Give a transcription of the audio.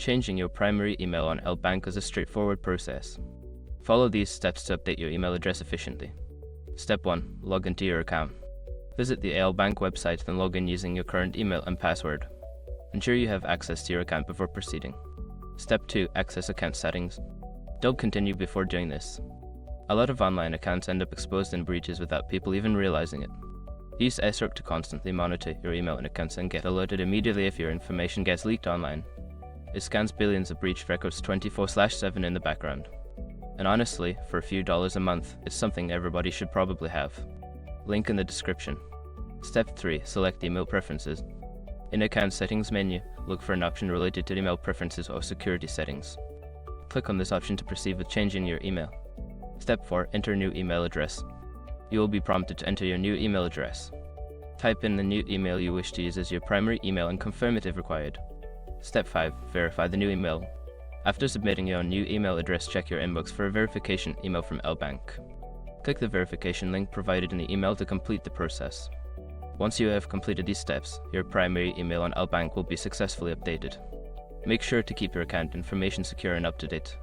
Changing your primary email on LBank is a straightforward process. Follow these steps to update your email address efficiently. Step 1. Log into your account. Visit the LBank website and log in using your current email and password. Ensure you have access to your account before proceeding. Step 2. Access account settings. Don't continue before doing this. A lot of online accounts end up exposed in breaches without people even realizing it. Use SROC to constantly monitor your email and accounts and get alerted immediately if your information gets leaked online. It scans billions of breach records 24/7 in the background. And honestly, for a few dollars a month, it's something everybody should probably have. Link in the description. Step 3. Select email preferences. In Account Settings menu, look for an option related to email preferences or security settings. Click on this option to proceed with changing your email. Step 4. Enter new email address. You will be prompted to enter your new email address. Type in the new email you wish to use as your primary email and confirm it if required. Step 5. Verify the new email. After submitting your new email address, check your inbox for a verification email from LBank. Click the verification link provided in the email to complete the process. Once you have completed these steps, your primary email on LBank will be successfully updated. Make sure to keep your account information secure and up to date.